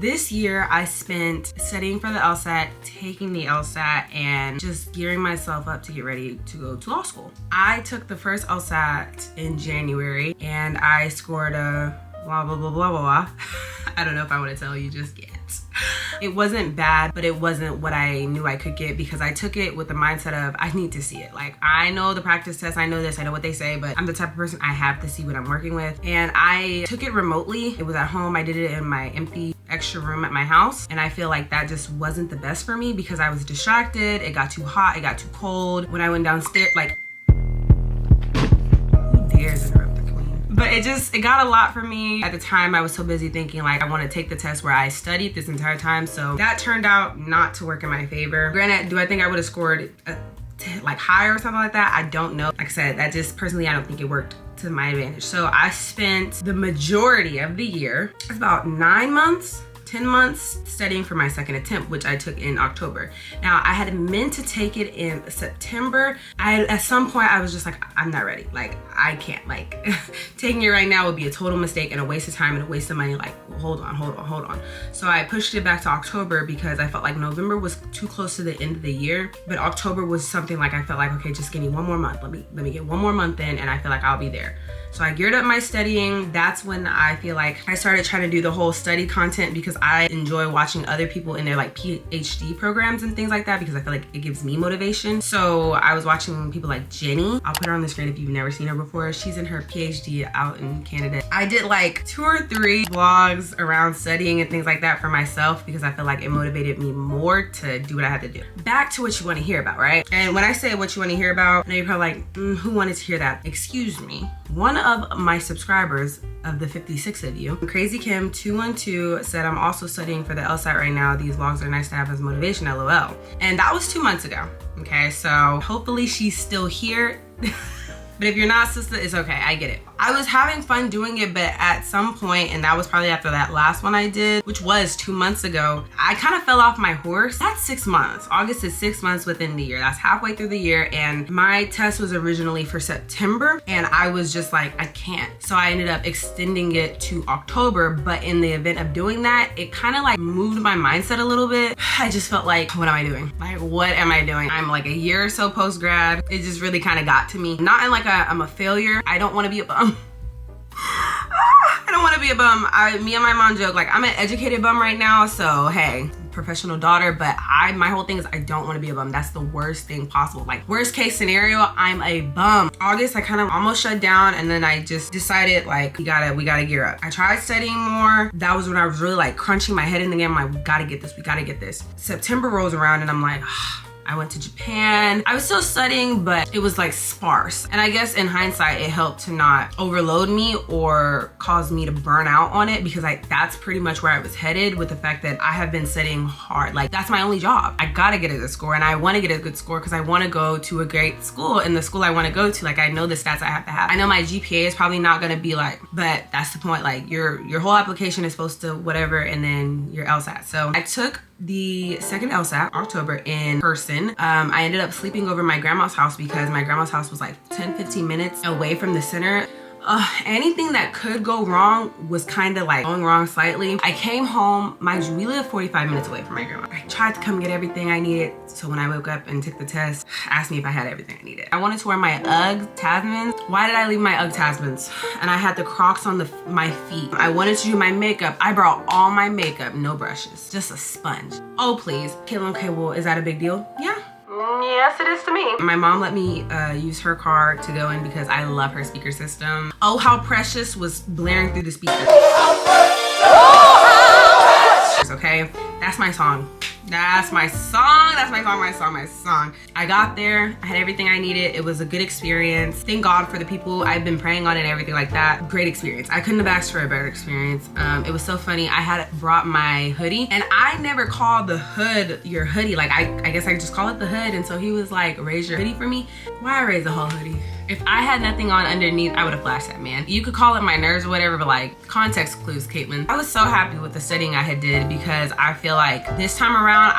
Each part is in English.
this year I spent studying for the LSAT, taking the LSAT, and just gearing myself up to get ready to go to law school. I took the first LSAT in January and I scored a blah, blah, blah, blah, blah. I don't know if I want to tell you just yet. It wasn't bad, but it wasn't what I knew I could get because I took it with the mindset of I need to see it. Like, I know the practice test, I know this, I know what they say, but I'm the type of person I have to see what I'm working with. And I took it remotely. It was at home. I did it in my empty extra room at my house. And I feel like that just wasn't the best for me because I was distracted. It got too hot. It got too cold. When I went downstairs, like, who dares interrupt the queen? But it got a lot for me. At the time, I was so busy thinking like, I want to take the test where I studied this entire time. So that turned out not to work in my favor. Granted, do I think I would have scored like higher or something like that? I don't know. Like I said, that just personally, I don't think it worked to my advantage. So I spent the majority of the year, it's about 9 months, 10 months studying for my second attempt, which I took in October. Now, I had meant to take it in September. At some point, I was just like, I'm not ready. Like, I can't. Like, taking it right now would be a total mistake and a waste of time and a waste of money. Like, hold on. So I pushed it back to October because I felt like November was too close to the end of the year. But October was something like I felt like, okay, just give me one more month. Let me get one more month in and I feel like I'll be there. So I geared up my studying. That's when I feel like I started trying to do the whole study content because I enjoy watching other people in their like PhD programs and things like that because I feel like it gives me motivation. So I was watching people like Jenny. I'll put her on the screen if you've never seen her before. She's in her PhD out in Canada. I did like 2 or 3 vlogs around studying and things like that for myself because I feel like it motivated me more to do what I had to do. Back to what you want to hear about, right? And when I say what you want to hear about, I know you're probably like, who wanted to hear that? Excuse me. One of my subscribers, of the 56 of you, Crazy Kim 212 said, I'm also studying for the LSAT right now. These vlogs are nice to have as motivation, LOL. And that was 2 months ago. Okay, so hopefully she's still here. But if you're not, sister, it's okay, I get it. I was having fun doing it, but at some point, and that was probably after that last one I did, which was 2 months ago, I kind of fell off my horse. That's 6 months. August is 6 months within the year. That's halfway through the year, and my test was originally for September, and I was just like, I can't. So I ended up extending it to October, but in the event of doing that, it kind of like moved my mindset a little bit. I just felt like, what am I doing? Like, what am I doing? I'm like a year or so post-grad. It just really kind of got to me. Not in like I'm a failure. I don't want to be a bum. I don't want to be a bum. Me and my mom joke like I'm an educated bum right now, so hey, professional daughter, but my whole thing is I don't want to be a bum. That's the worst thing possible. Like, worst case scenario, I'm a bum. August, I kind of almost shut down, and then I just decided like we gotta gear up. I tried studying more. That was when I was really like crunching my head in the game. Like, we gotta get this. September rolls around and I'm like, I went to Japan. I was still studying, but it was like sparse. And I guess in hindsight, it helped to not overload me or cause me to burn out on it because that's pretty much where I was headed with the fact that I have been studying hard. Like, that's my only job. I gotta get a good score, and I wanna get a good score because I wanna go to a great school, and the school I wanna go to, like, I know the stats I have to have. I know my GPA is probably not gonna be like, but that's the point. Like, your whole application is supposed to whatever, and then your LSAT. So I took the second LSAT, October, in person. I ended up sleeping over my grandma's house because my grandma's house was like 10-15 minutes away from the center. Anything that could go wrong was kind of like going wrong slightly. I came home, mind you, we live 45 minutes away from my grandma. I tried to come get everything I needed. So when I woke up and took the test, asked me if I had everything I needed. I wanted to wear my UGG Tasmans. Why did I leave my UGG Tasmans? And I had the Crocs on my feet. I wanted to do my makeup. I brought all my makeup, no brushes, just a sponge. Oh, please. Caitlin, okay, well, is that a big deal? Yeah. Yes, it is to me. My mom let me use her car to go in because I love her speaker system. Oh, How Precious was blaring through the speakers. Okay, that's my song. That's my song. I got there, I had everything I needed. It was a good experience. Thank God for the people I've been praying on and everything like that. Great experience. I couldn't have asked for a better experience. It was so funny. I had brought my hoodie, and I never called the hood your hoodie. Like, I guess I just call it the hood. And so he was like, raise your hoodie for me. Why raise the whole hoodie? If I had nothing on underneath, I would have flashed that man. You could call it my nerves or whatever, but like, context clues, Caitlin. I was so happy with the studying I had did because I feel like this time around,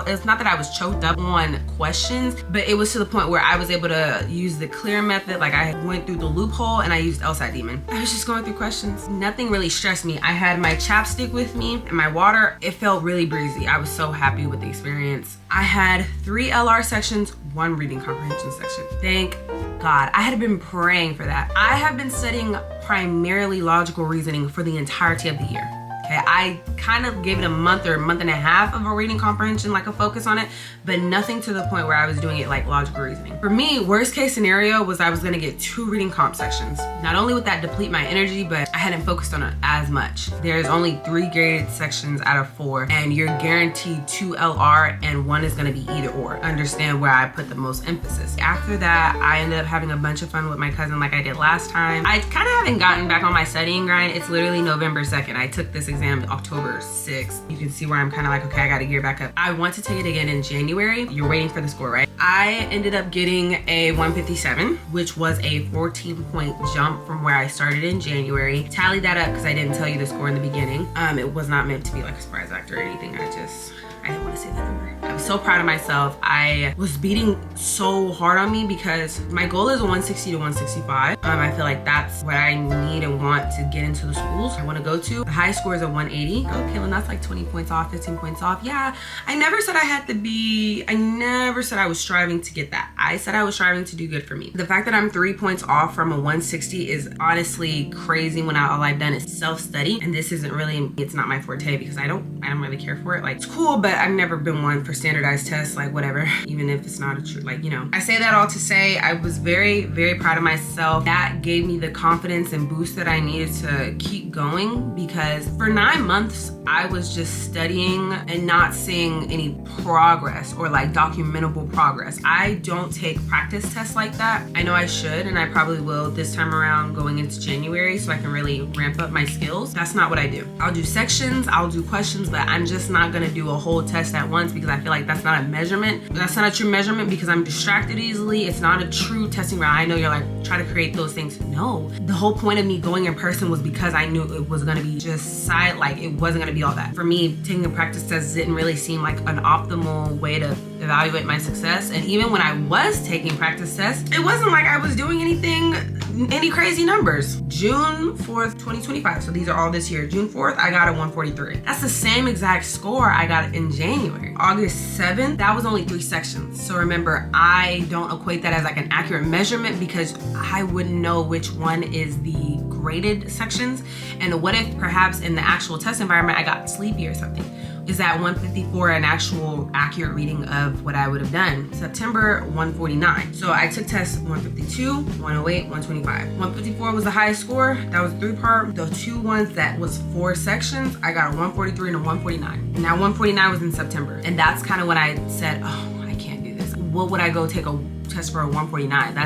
it's not that I was choked up on questions, but it was to the point where I was able to use the clear method. Like I went through the loophole and I used LSAT Demon. I was just going through questions. Nothing really stressed me. I had my chapstick with me and my water. It felt really breezy. I was so happy with the experience. I had 3 LR sections, 1 reading comprehension section. Thank God. I had been praying for that. I have been studying primarily logical reasoning for the entirety of the year. Okay, I kind of gave it a month or a month and a half of a reading comprehension, like a focus on it, but nothing to the point where I was doing it like logical reasoning. For me, worst case scenario was I was gonna get 2 reading comp sections. Not only would that deplete my energy, but I hadn't focused on it as much. There's only 3 graded sections out of 4, and you're guaranteed 2 LR and 1 is gonna be either or. Understand where I put the most emphasis. After that, I ended up having a bunch of fun with my cousin like I did last time. I kind of haven't gotten back on my studying grind. It's literally November 2nd. I took this exam October 6th. You can see where I'm kind of like, okay, I gotta gear back up. I want to take it again in January. You're waiting for the score, right? I ended up getting a 157, which was a 14-point jump from where I started in January. Tallied that up because I didn't tell you the score in the beginning. It was not meant to be like a surprise actor or anything. I didn't want to say that number. I was so proud of myself. I was beating so hard on me because my goal is 160 to 165. I feel like that's what I need and want to get into the schools I want to go to. The high score is a 180. Oh, Caitlin, that's like 20 points off, 15 points off. Yeah, I never said I never said I was striving to get that. I said I was striving to do good for me. The fact that I'm 3 points off from a 160 is honestly crazy when all I've done is self-study. And this isn't really, it's not my forte because I don't really care for it. Like, it's cool, but I've never been one for standardized tests, like whatever, even if it's not a true, like, you know. I say that all to say I was very, very proud of myself. That gave me the confidence and boost that I needed to keep going because for 9 months, I was just studying and not seeing any progress or like documentable progress. I don't take practice tests like that. I know I should, and I probably will this time around going into January so I can really ramp up my skills. That's not what I do. I'll do sections, I'll do questions, but I'm just not gonna do a whole test at once because I feel like that's not a measurement. That's not a true measurement because I'm distracted easily. It's not a true testing ground. I know you're like, try to create those things. No, the whole point of me going in person was because I knew it was gonna be just like it wasn't gonna be all that. For me, taking a practice test didn't really seem like an optimal way to evaluate my success. And even when I was taking practice tests, it wasn't like I was doing any crazy numbers. June 4th, 2025. So these are all this year. June 4th, I got a 143. That's the same exact score I got in January. August 7th, that was only 3 sections. So remember, I don't equate that as like an accurate measurement because I wouldn't know which one is the graded sections. And what if perhaps in the actual test environment, I got sleepy or something? Is that 154 an actual accurate reading of what I would have done? September, 149. So I took tests 152, 108, 125. 154 was the highest score. That was 3-part. The 2 ones that was 4 sections, I got a 143 and a 149. And that 149 was in September. And that's kind of when I said, oh, I can't do this. What would I go take a test for a 149?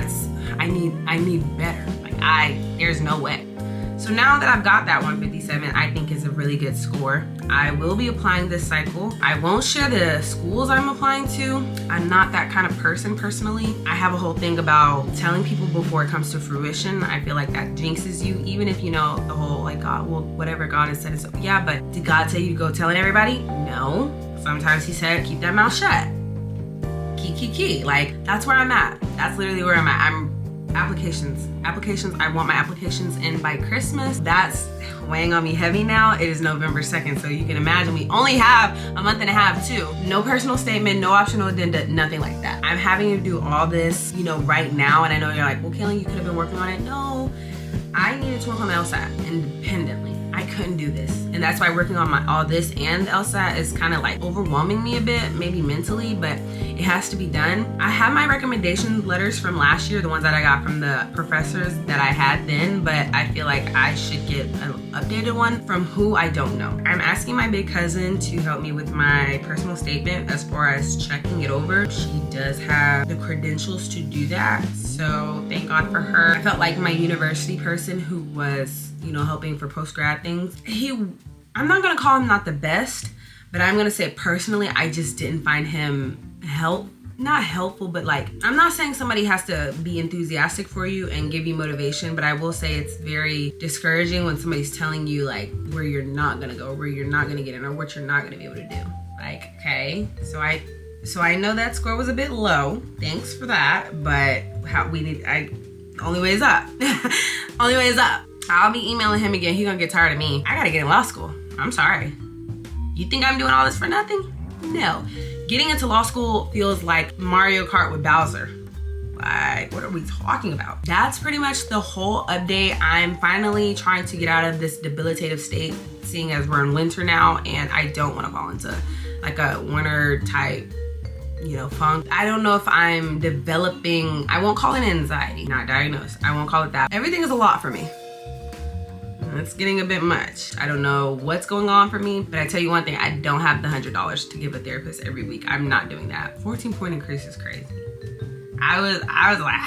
I need better. Like there's no way. So now that I've got that 157, I think is a really good score. I will be applying this cycle. I won't share the schools I'm applying to. I'm not that kind of person personally. I have a whole thing about telling people before it comes to fruition. I feel like that jinxes you, even if you know the whole like God, well, whatever God has said is, yeah, but did God tell you to go telling everybody? No. Sometimes he said, keep that mouth shut. Key. Like, that's where I'm at. That's literally where I'm at. Applications. I want my applications in by Christmas. That's weighing on me heavy now. It is November 2nd, so you can imagine we only have a month and a half too. No personal statement, no optional addenda, nothing like that. I'm having to do all this, right now, and I know you're like, well, Kayla, you could have been working on it. No, I needed to work on the LSAT independently. I couldn't do this. And that's why working on all this and the LSAT is kind of like overwhelming me a bit, maybe mentally, but it has to be done. I have my recommendation letters from last year, the ones that I got from the professors that I had then, but I feel like I should get an updated one from who I don't know. I'm asking my big cousin to help me with my personal statement as far as checking it over. She does have the credentials to do that, so thank God for her. I felt like my university person who was helping for post-grad things. I'm not gonna call him not the best, but I'm gonna say personally, I just didn't find him not helpful, but like, I'm not saying somebody has to be enthusiastic for you and give you motivation, but I will say it's very discouraging when somebody's telling you like where you're not gonna go, where you're not gonna get in, or what you're not gonna be able to do. Like, okay, so I know that score was a bit low. Thanks for that, but only way is up. Only way is up. I'll be emailing him again. He's gonna get tired of me. I gotta get in law school. I'm sorry. You think I'm doing all this for nothing? No. Getting into law school feels like Mario Kart with Bowser. Like, what are we talking about? That's pretty much the whole update. I'm finally trying to get out of this debilitative state, seeing as we're in winter now, and I don't want to fall into like a winter type, you know, funk. I don't know if I'm developing, I won't call it anxiety, not diagnosed. I won't call it that. Everything is a lot for me. It's getting a bit much. I don't know what's going on for me, but I tell you one thing, I don't have the $100 to give a therapist every week. I'm not doing that. 14-point increase is crazy. I was like,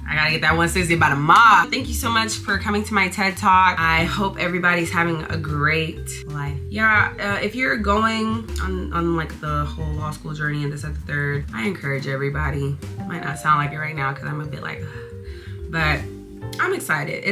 I gotta get that 160 by tomorrow. Thank you so much for coming to my TED Talk. I hope everybody's having a great life. Yeah, if you're going on like the whole law school journey and this at the third, I encourage everybody. It might not sound like it right now because I'm a bit like, but I'm excited.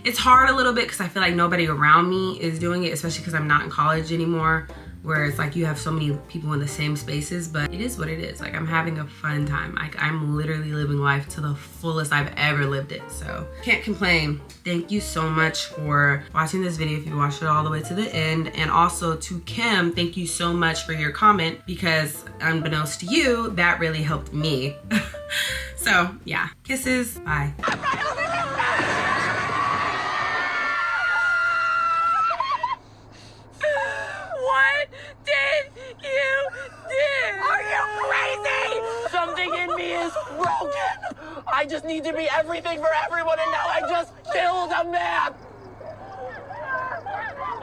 It's hard a little bit because I feel like nobody around me is doing it, especially because I'm not in college anymore, where it's like you have so many people in the same spaces, but it is what it is. Like, I'm having a fun time. Like, I'm literally living life to the fullest I've ever lived it, so can't complain. Thank you so much for watching this video if you watched it all the way to the end. And also to Kim, thank you so much for your comment, because unbeknownst to you, that really helped me. So yeah, kisses, bye. What did you do? Are you crazy? Something in me is broken. I just need to be everything for everyone, and now I just killed a man.